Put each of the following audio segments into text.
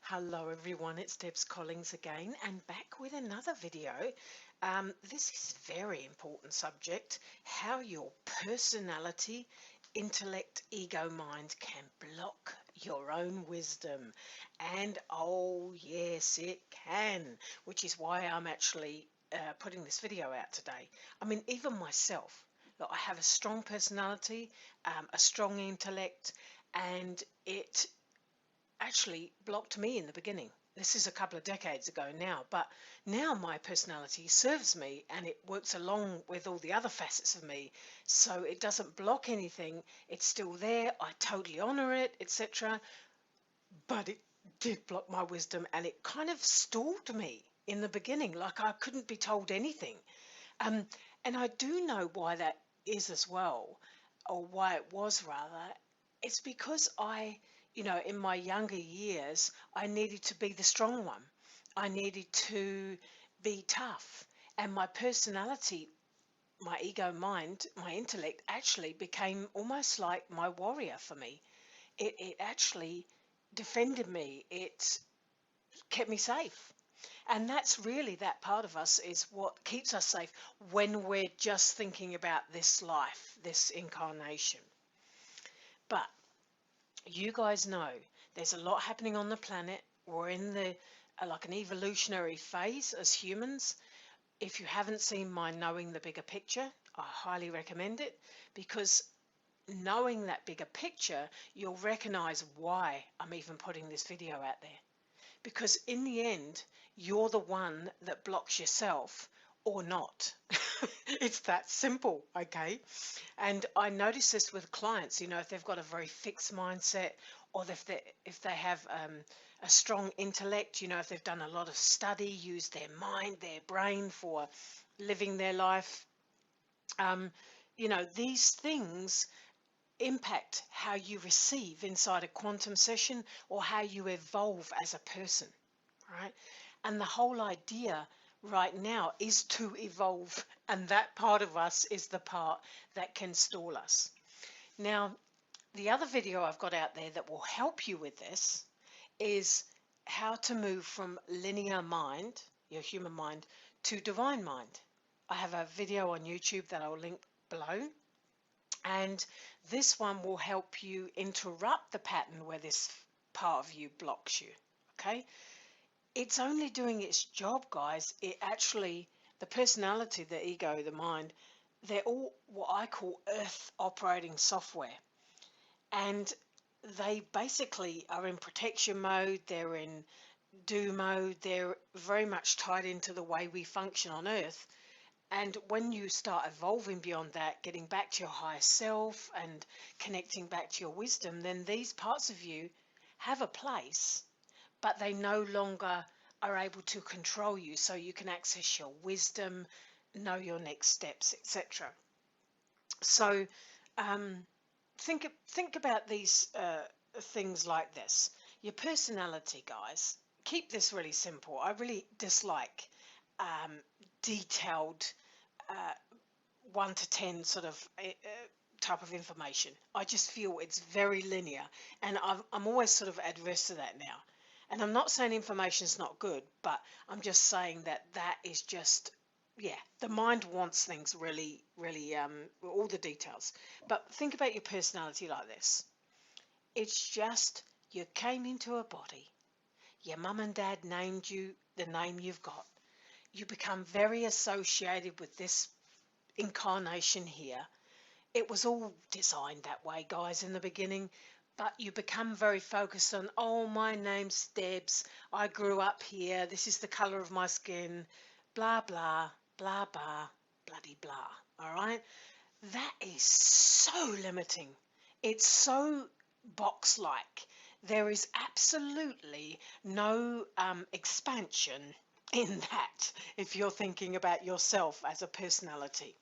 Hello everyone, it's Deb's Collings again and back with another video. This is a very important subject, how your personality, intellect, ego mind can block your own wisdom. And oh yes, it can, which is why I'm actually putting this video out today. I mean, even myself, look, I have a strong personality, a strong intellect, and it actually blocked me in the beginning. This is a couple of decades ago now, but now my personality serves me and it works along with all the other facets of me. So it doesn't block anything. It's still there. I totally honor it, etc. But it did block my wisdom and it kind of stalled me in the beginning. Like I couldn't be told anything. Um, and I do know why that is as well, or why it was rather. It's because in my younger years, I needed to be the strong one. I needed to be tough. And my personality, my ego mind, my intellect actually became almost like my warrior for me. It actually defended me. It kept me safe. And that's really that part of us is what keeps us safe when we're just thinking about this life, this incarnation. But you guys know there's a lot happening on the planet. We're in the like an evolutionary phase as humans. If you haven't seen my Knowing the Bigger Picture, I highly recommend it, because knowing that bigger picture, you'll recognize why I'm even putting this video out there. Because in the end, you're the one that blocks yourself or not. It's that simple, okay? And I notice this with clients, if they've got a very fixed mindset, or if they have a strong intellect, if they've done a lot of study, use their mind, their brain for living their life, these things impact how you receive inside a quantum session or how you evolve as a person, right? And the whole idea right now is to evolve, and that part of us is the part that can stall us. Now, the other video I've got out there that will help you with this is how to move from linear mind, your human mind, to divine mind. I have a video on YouTube that I'll link below. And this one will help you interrupt the pattern where this part of you blocks you. Okay? It's only doing its job, guys. It actually, the personality, the ego, the mind, they're all what I call earth operating software. And they basically are in protection mode, they're in do mode, they're very much tied into the way we function on earth. And when you start evolving beyond that, getting back to your higher self and connecting back to your wisdom, then these parts of you have a place, but they no longer are able to control you. So you can access your wisdom, know your next steps, etc. So think about these things like this. Your personality, guys. Keep this really simple. I really dislike detailed 1 to 10 sort of type of information. I just feel it's very linear, and I'm always sort of adverse to that now. And I'm not saying information's not good, but I'm just saying that is just, yeah, the mind wants things really, really, all the details. But think about your personality like this. It's just you came into a body. Your mum and dad named you the name you've got. You become very associated with this incarnation here. It was all designed that way, guys, in the beginning, but you become very focused on, oh, my name's Debs, I grew up here, this is the color of my skin, blah blah blah blah bloody blah. All right, that is so limiting. It's so box like. There is absolutely no expansion in that if you're thinking about yourself as a personality.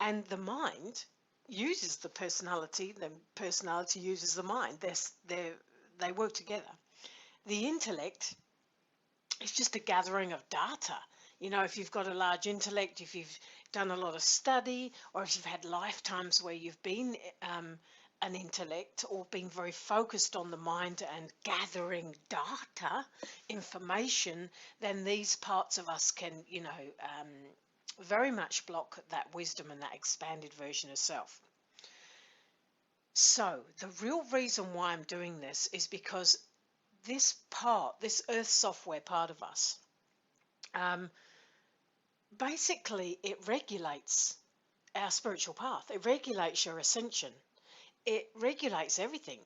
And the mind uses the personality uses the mind. They work together. The intellect is just a gathering of data. If you've got a large intellect, if you've done a lot of study, or if you've had lifetimes where you've been an intellect or being very focused on the mind and gathering data, information, then these parts of us can, very much block that wisdom and that expanded version of self. So the real reason why I'm doing this is because this part, this earth software part of us, basically it regulates our spiritual path. It regulates your ascension. It regulates everything.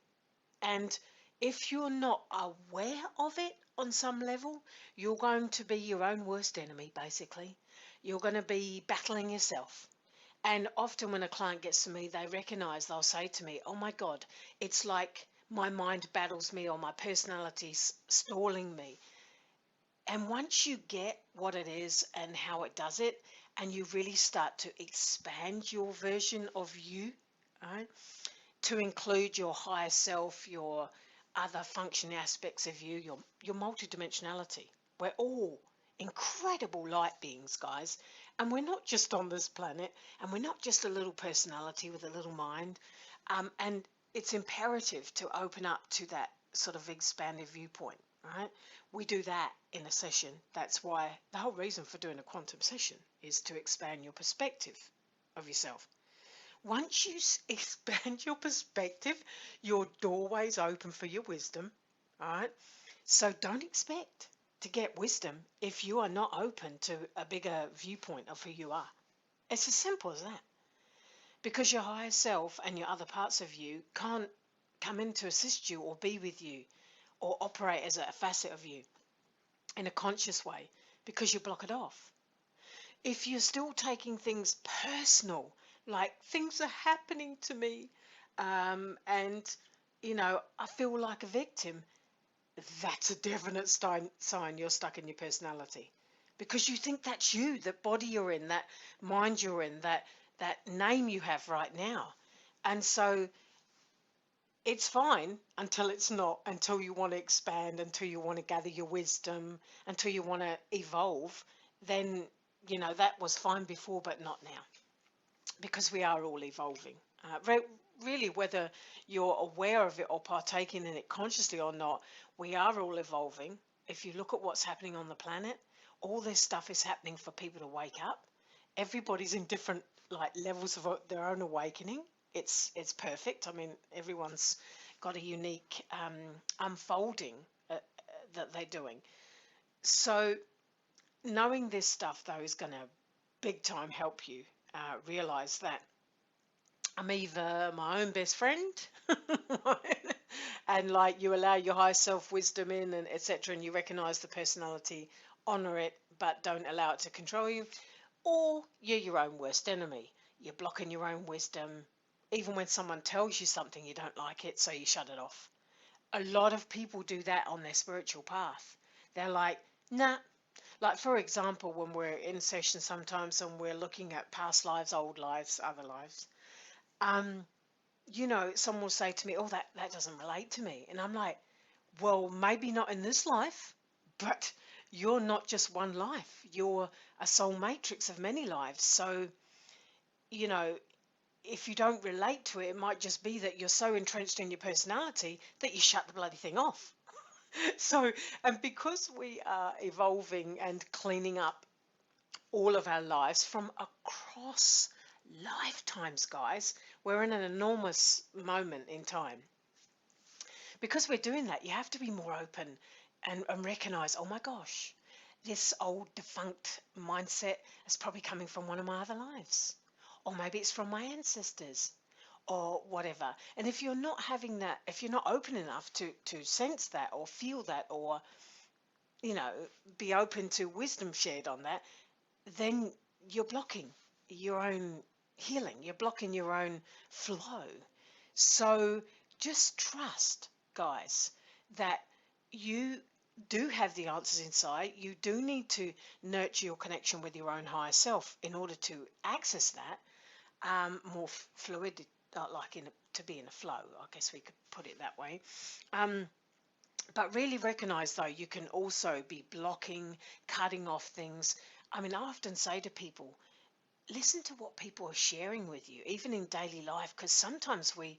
And if you're not aware of it on some level, you're going to be your own worst enemy, basically. You're going to be battling yourself. And often when a client gets to me, they recognize, they'll say to me, oh my God, it's like my mind battles me or my personality's stalling me. And once you get what it is and how it does it, and you really start to expand your version of you, right, to include your higher self, your other functioning aspects of you, your multidimensionality. We're all incredible light beings, guys. And we're not just on this planet, and we're not just a little personality with a little mind. And it's imperative to open up to that sort of expanded viewpoint, right? We do that in a session. That's why the whole reason for doing a quantum session is to expand your perspective of yourself. Once you expand your perspective, your doorway's open for your wisdom, all right? So don't expect to get wisdom if you are not open to a bigger viewpoint of who you are. It's as simple as that. Because your higher self and your other parts of you can't come in to assist you or be with you or operate as a facet of you in a conscious way because you block it off. If you're still taking things personal, like things are happening to me, and I feel like a victim, that's a definite sign you're stuck in your personality, because you think that's you, that body you're in, that mind you're in, that name you have right now. And so it's fine until it's not, until you want to expand, until you want to gather your wisdom, until you want to evolve. Then that was fine before, but not now, because we are all evolving. Really, whether you're aware of it or partaking in it consciously or not, we are all evolving. If you look at what's happening on the planet, all this stuff is happening for people to wake up. Everybody's in different levels of their own awakening. It's perfect. I mean, everyone's got a unique unfolding that they're doing. So knowing this stuff, though, is going to big time help you realize that I'm either my own best friend and you allow your higher self wisdom in and etc., and you recognize the personality, honor it, but don't allow it to control you, or you're your own worst enemy. You're blocking your own wisdom. Even when someone tells you something, you don't like it, so you shut it off. A lot of people do that on their spiritual path. They're like, nah. Like, for example, when we're in session sometimes and we're looking at past lives, old lives, other lives, someone will say to me, oh, that doesn't relate to me. And I'm like, well, maybe not in this life, but you're not just one life. You're a soul matrix of many lives. So, if you don't relate to it, it might just be that you're so entrenched in your personality that you shut the bloody thing off. So, and because we are evolving and cleaning up all of our lives from across lifetimes, guys, we're in an enormous moment in time. Because we're doing that, you have to be more open and recognize, oh my gosh, this old defunct mindset is probably coming from one of my other lives. Or maybe it's from my ancestors or whatever. And if you're not having that, if you're not open enough to sense that or feel that or, be open to wisdom shared on that, then you're blocking your own healing. You're blocking your own flow. So just trust, guys, that you do have the answers inside. You do need to nurture your connection with your own higher self in order to access that more fluid, to be in a flow. I guess we could put it that way. But really recognize, though, you can also be blocking, cutting off things. I mean, I often say to people, listen to what people are sharing with you, even in daily life, because sometimes we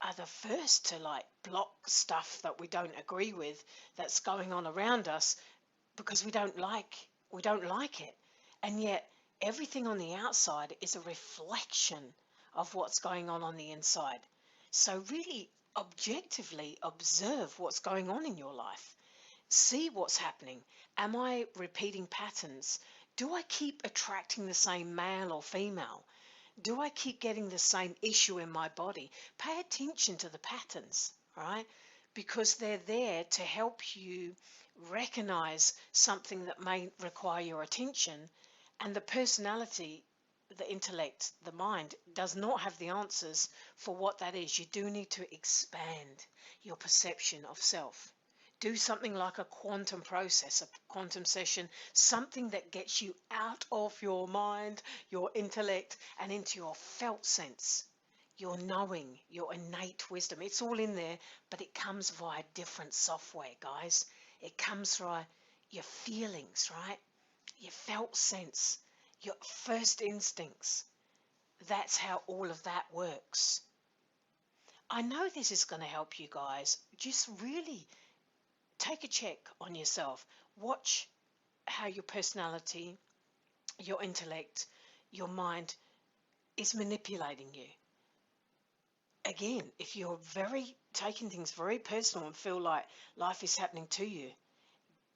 are the first to like block stuff that we don't agree with that's going on around us because we don't like it. And yet everything on the outside is a reflection of what's going on the inside. So really objectively observe what's going on in your life. See what's happening. Am I repeating patterns? Do I keep attracting the same male or female? Do I keep getting the same issue in my body? Pay attention to the patterns, right? Because they're there to help you recognize something that may require your attention. And the personality, the intellect, the mind does not have the answers for what that is. You do need to expand your perception of self. Do something like a quantum process, a quantum session, something that gets you out of your mind, your intellect, and into your felt sense, your knowing, your innate wisdom. It's all in there, but it comes via different software, guys. It comes via your feelings, right? Your felt sense, your first instincts. That's how all of that works. I know this is going to help you guys. Just really take a check on yourself. Watch how your personality, your intellect, your mind is manipulating you. Again, if you're very taking things very personal and feel like life is happening to you,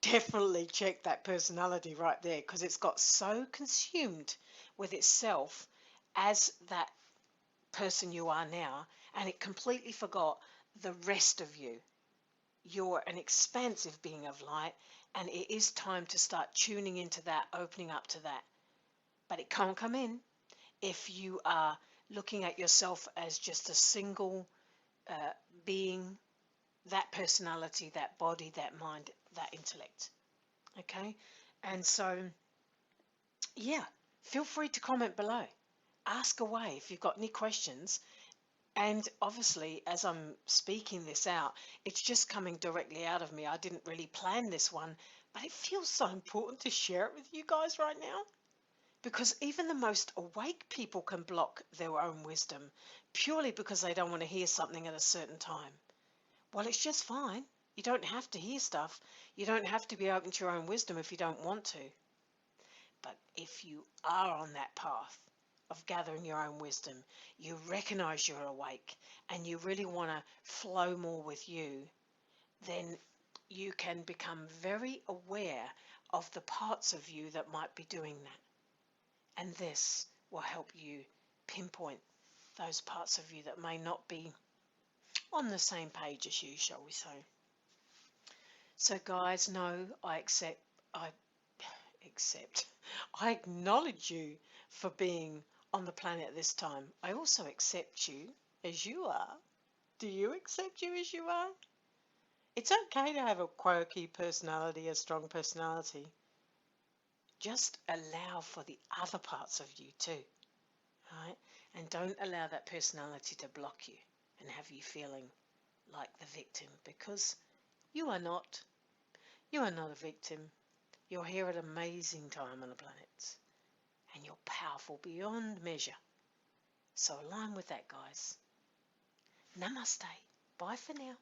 definitely check that personality right there, because it's got so consumed with itself as that person you are now, and it completely forgot the rest of you. You're an expansive being of light, and it is time to start tuning into that, opening up to that. But it can't come in if you are looking at yourself as just a single being, that personality, that body, that mind, that intellect. Okay? And so, yeah, feel free to comment below. Ask away if you've got any questions. And obviously, as I'm speaking this out, it's just coming directly out of me. I didn't really plan this one, but it feels so important to share it with you guys right now. Because even the most awake people can block their own wisdom purely because they don't want to hear something at a certain time. Well, it's just fine. You don't have to hear stuff. You don't have to be open to your own wisdom if you don't want to. But if you are on that path of gathering your own wisdom, you recognize you're awake and you really want to flow more with you, then you can become very aware of the parts of you that might be doing that. And this will help you pinpoint those parts of you that may not be on the same page as you, shall we say. So guys, no, I acknowledge you for being on the planet at this time. I also accept you as you are. Do you accept you as you are? It's okay to have a quirky personality, a strong personality. Just allow for the other parts of you too, right? And don't allow that personality to block you and have you feeling like the victim, because you are not. You are not a victim. You're here at an amazing time on the planet, and you're powerful beyond measure. So align with that, guys. Namaste. Bye for now.